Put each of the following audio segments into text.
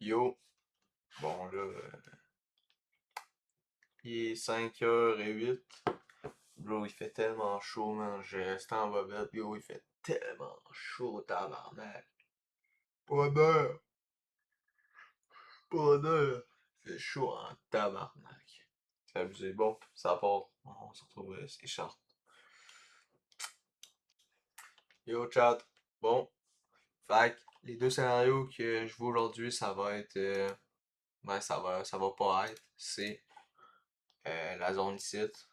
Yo, bon là, il est 5h08. Bro, il fait tellement chaud, man. J'ai resté en bobette. Yo, il fait tellement chaud, tabarnak. Pas d'heure. Pas d'heure. Il fait chaud en tabarnak. C'est abusé. Bon, ça part. On se retrouve, c'est Charles. Yo, chat. Bon, fait que les deux scénarios que je vois aujourd'hui, ça va être. Ben, ça va pas être. C'est la zone site.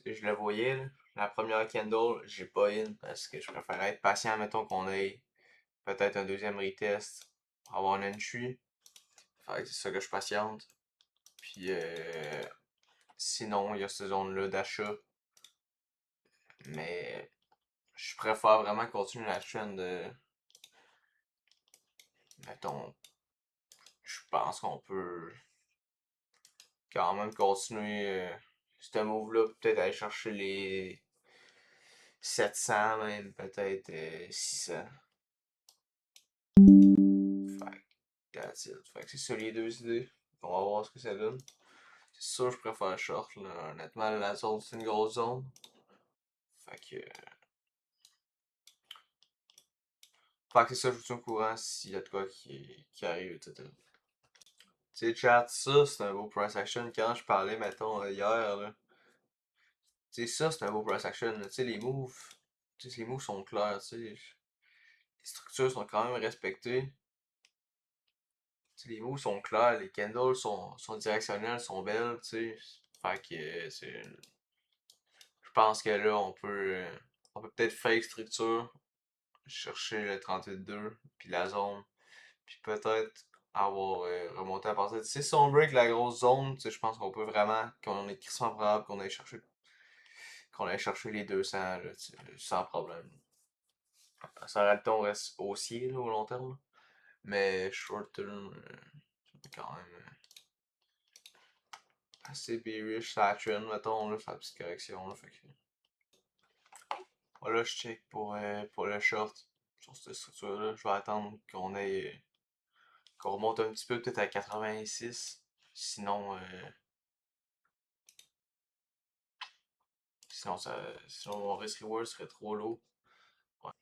Je le voyais, là. La première Kendall, j'ai pas in parce que je préférais être patient, mettons qu'on ait peut-être un deuxième retest pour avoir un entry. Fait que c'est ça que je patiente. Puis sinon, il y a cette zone-là d'achat. Mais je préfère vraiment continuer la chaîne de. Mettons, je pense qu'on peut quand même continuer ce move-là. Peut-être aller chercher les 700, même peut-être 600. Fait que that's it. Fait que c'est ça les deux idées. On va voir ce que ça donne. C'est sûr, je préfère short, là. Honnêtement, la zone, c'est une grosse zone. Fait que. Fait que c'est ça, je vous tiens au courant s'il y a de quoi qui arrive, etc. Tu sais, chat, ça, c'est un beau price action. Quand je parlais, mettons, hier, là. Tu sais, ça, c'est un beau price action. Tu sais, les moves. Tu sais, les moves sont clairs, tu sais. Les structures sont quand même respectées. Tu sais, les moves sont clairs, les candles sont directionnels, sont belles, tu sais. Fait que c'est. Je pense que là, on peut peut-être fake structure, chercher le 38-2, puis la zone, puis peut-être avoir remonté à partir de. Si on break la grosse zone, tu sais, je pense qu'on peut vraiment, qu'on est crissement probable qu'on aille chercher les 200, là, tu sais, sans problème. Ça aurait le temps reste haussier, là, au long terme, là. Mais short term, quand même assez bearish, ça trend, mettons, là, faire une petite correction, là, fait que. Voilà, je check pour le short sur cette structure-là. Je vais attendre qu'on remonte un petit peu, peut-être à 86. Sinon, sinon, sinon mon risk reward serait trop low. Ouais.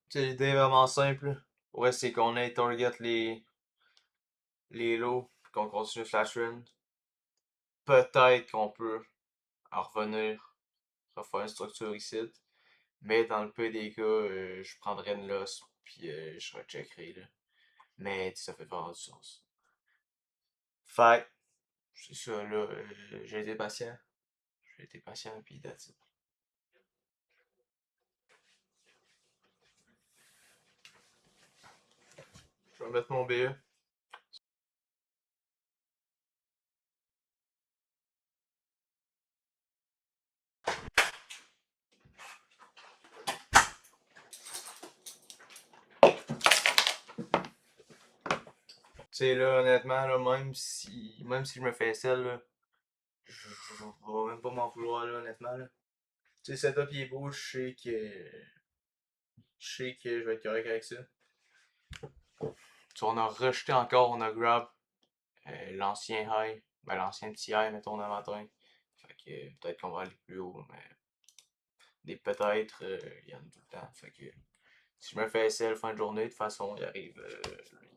Tu sais, l'idée est vraiment simple. Ouais, c'est qu'on ait target les lows, puis qu'on continue flash trend. Peut-être qu'on peut en revenir, refaire une structure ici. Mais dans le peu des cas, je prendrais une loss, puis je recheckerai, là. Mais ça fait vraiment du sens. Fait c'est ça, là. J'ai été patient. J'ai été patient, puis that's it. Je vais mettre mon BE. Tu sais, là, honnêtement, là, même si je me fais celle, là, je vais même pas m'en vouloir, là, honnêtement, là. Tu sais, setup il est beau, je sais que je vais être correct avec ça. Tu sais, on a rejeté encore, on a grab l'ancien high, ben l'ancien petit high, mettons, de matin. Fait que peut-être qu'on va aller plus haut, mais des peut-être, il y en a tout le temps. Fait que si je me fais SL fin de journée, de toute façon, il arrive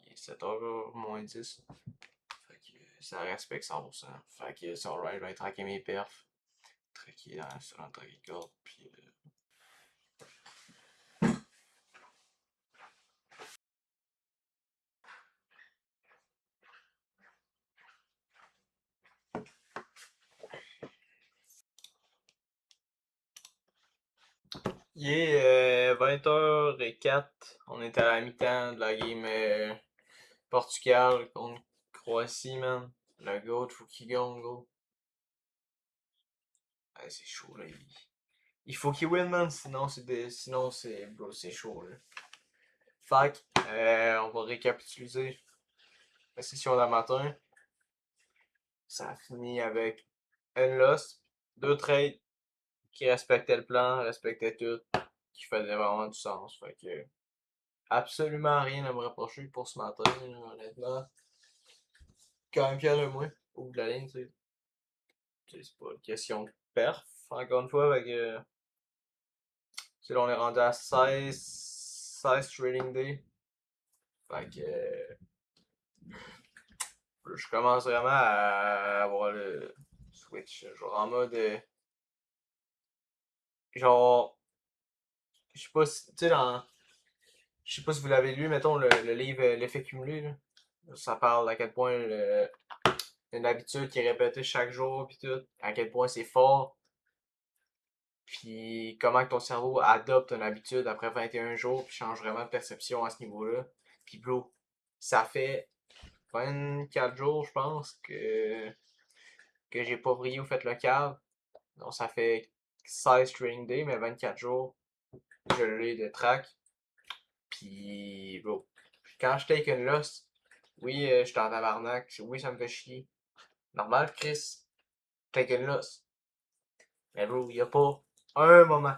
il est 7h moins 10. Fait que ça respecte 100%. Fait que c'est alright, je vais traquer mes perfs. Traquer sur un tracker code. Puis il est 20h04. On est à la mi-temps de la game Portugal contre Croatie, man. Le GOAT, faut qu'il gagne, gros. Ouais, c'est chaud, là. Il faut qu'il win, man. Sinon, bro, c'est chaud, là. Fait que, on va récapituler la session d'un matin. Ça a fini avec une loss, deux trades qui respectaient le plan, respectaient tout, qui faisaient vraiment du sens. Fait que absolument rien à me reprocher pour ce matin, honnêtement. Quand même fier de moi, au bout de la ligne, tu sais. C'est pas une question de perf, encore une fois, fait que. Là, on est rendu à 16 trading day. Fait que. Je commence vraiment à avoir le switch. Genre en mode. Genre. Je sais pas si. Tu sais, dans. Je sais pas si vous l'avez lu, mettons, le livre L'effet cumulé, là. Ça parle à quel point une habitude qui est répétée chaque jour, puis tout, à quel point c'est fort, puis comment que ton cerveau adopte une habitude après 21 jours, puis change vraiment de perception à ce niveau-là. Puis bro, ça fait 24 jours, je pense, que j'ai pas brillé ou fait le cave. Donc ça fait 16 training days, mais 24 jours, je l'ai de track. Puis bro, quand je take une loss, oui, je suis en tabarnak, oui, ça me fait chier. Normal, Chris, take une loss. Mais bro, y a pas un moment.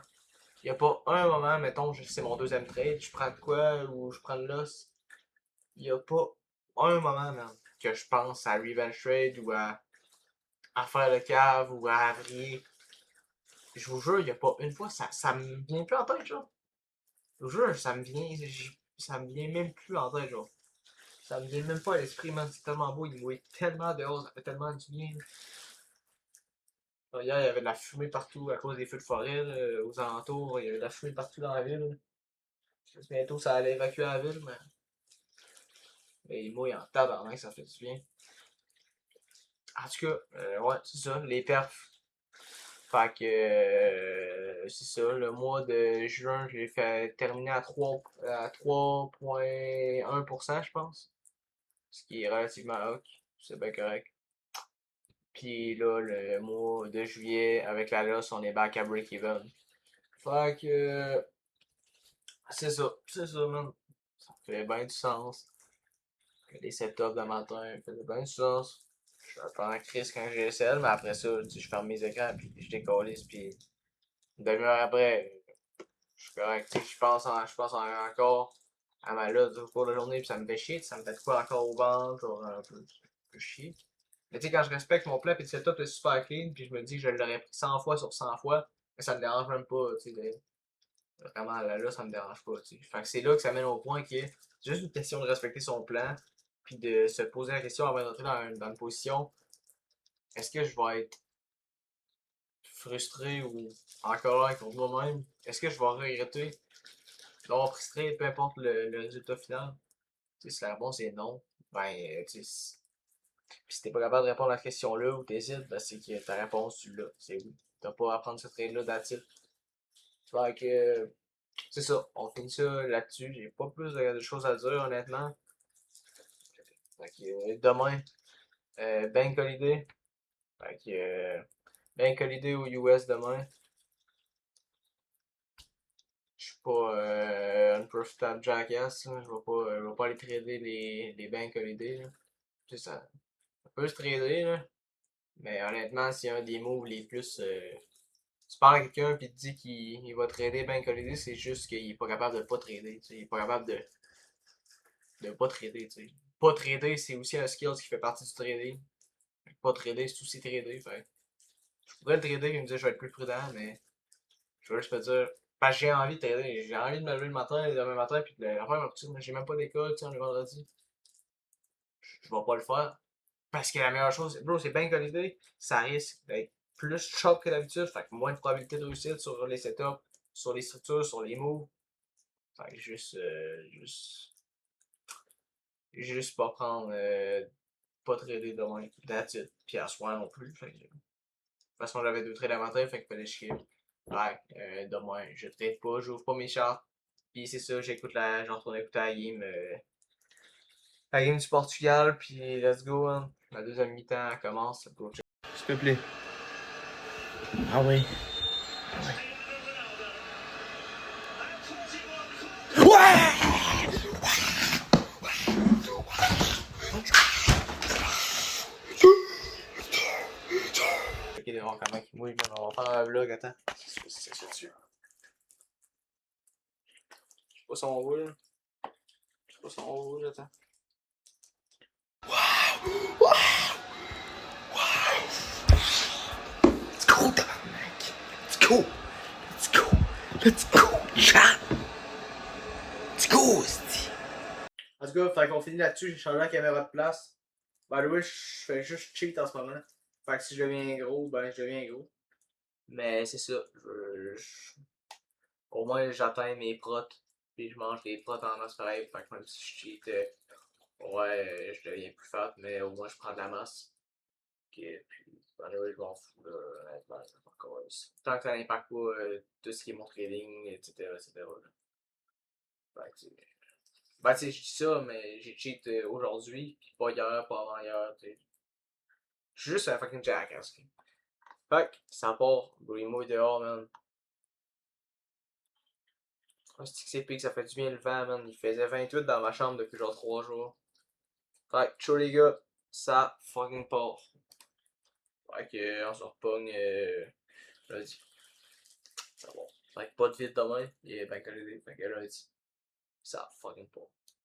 Y a pas un moment, mettons, c'est mon deuxième trade, je prends de quoi ou je prends de l'os. Y a pas un moment, man, que je pense à revenge trade ou à faire le cave ou à vriller. Je vous jure, y a pas une fois, ça me vient plus en tête, genre. Je vous jure, ça me vient même plus en tête, genre. Ça me vient même pas à l'esprit, man, c'est tellement beau, il mouille tellement dehors, ça fait tellement du bien. Hier, il y avait de la fumée partout à cause des feux de forêt, là, aux alentours, il y avait de la fumée partout dans la ville. Bientôt, ça allait évacuer la ville, mais il mouille en tabarnak, ça fait du bien. En tout cas, ouais, c'est ça, les perfs. Fait que, c'est ça, le mois de juin, je l'ai fait terminer à 3,1%, je pense. Ce qui est relativement hawk, c'est bien correct. Puis là, le mois de juillet, avec la loss, on est back à break-even. Fait que, c'est ça, man. Ça fait bien du sens. Les setups de matin faisaient bien du sens. Je suis un crise quand j'ai SL, mais après ça, tu sais, je ferme mes écrans, puis je décollise, puis une demi-heure après, je suis correct. Tu sais, je pense encore à ma lutte au cours de la journée, puis ça me fait chier, ça me fait quoi encore au ventre, genre un peu chier. Mais tu sais, quand je respecte mon plan, puis le setup est super clean, puis je me dis que je l'aurais pris 100 fois sur 100 fois, mais ça me dérange même pas, tu sais. Vraiment, là, ça me dérange pas, tu sais. Fait que c'est là que ça mène au point que c'est juste une question de respecter son plan, puis de se poser la question avant d'entrer dans une position, est-ce que je vais être frustré ou en colère contre moi-même? Est-ce que je vais regretter d'avoir frustré, peu importe le résultat final? Tu sais, si la réponse est non, ben, tu sais, puis si t'es pas capable de répondre à cette question-là ou t'hésites, ben, c'est que ta réponse, tu l'as. C'est oui. T'as pas à prendre ce trade-là d'attitude. Fait que, c'est ça. On finit ça là-dessus. J'ai pas plus de choses à dire, honnêtement. Fait que, demain, Bank Holiday. Fait que, Bank Holiday aux US demain. Je suis pas un profitable jackass, là. Je vais pas aller trader les Bank Holiday, là. Tu sais, ça peut se trader, là. Mais honnêtement, s'il y a un des moves les plus. Tu parles à quelqu'un puis te dit qu'il va trader Bank Holiday, c'est juste qu'il est pas capable de pas trader. Tu sais. Il est pas capable de pas trader. Tu sais. Pas trader, c'est aussi un skill qui fait partie du trading. Pas trader, c'est aussi trader. Fait. Je pourrais le trader et me dire je vais être plus prudent, mais je veux juste me dire. Parce que j'ai envie de trader. J'ai envie de me lever le matin, demain matin, puis de faire ma routine. J'ai même pas d'école, tu sais, on est vendredi. Je vais pas le faire. Parce que la meilleure chose, bro, c'est Bank Holiday, ça risque d'être plus chop que d'habitude. Fait que moins de probabilité de réussite sur les setups, sur les structures, sur les moves. Fait que juste pas prendre, pas trader demain. That's it. Puis à soir non plus. Fait que, de toute façon, j'avais deux trades à matin, fait qu'il fallait chier. Ouais, demain, je trade pas, j'ouvre pas mes charts. Puis c'est ça, j'en retourne écouter la game du Portugal, puis let's go, hein. La deuxième mi-temps elle commence, let's go. S'il te plaît. Ah oui. Ouais! Ok, de voir comment il mouille, on va faire un vlog, attends. C'est ça dessus. Je sais pas si on voit là. pas son rouge, attends. Let's go, tabarnak! Let's go! Let's go! Let's go, chat! Let's go, c'ti! En tout cas, fait qu'on finit là-dessus, j'ai changé la caméra de place. By the way, je fais juste cheat en ce moment. Fait que si je deviens gros, ben je deviens gros. Mais c'est ça. Au moins j'atteins mes protes. Puis je mange des protes en masse pareil. Fait que même si je cheat, ouais, je deviens plus fat, mais au moins je prends de la masse. Ok, puis by the way, je m'en fous, là, honnêtement, ça fait encore tant que ça n'impacte pas tout ce qui est mon trading, etc. etc. là. Fait que ben, tu sais, je dis ça, mais j'ai cheat aujourd'hui, pis pas hier, pas avant-hier, tu sais. Je suis juste un fucking jackass. Fait que, ça part, Brimo est dehors, man. C'est que c'est pire, ça fait du bien le vent, man. Il faisait 28 dans ma chambre depuis genre 3 jours. Fait que, ciao les gars, ça fucking part. Fait que, on se repogne lundi. Ça va. Fait que pas de vide demain, il est banque holiday. Fait que lundi, ça fucking part.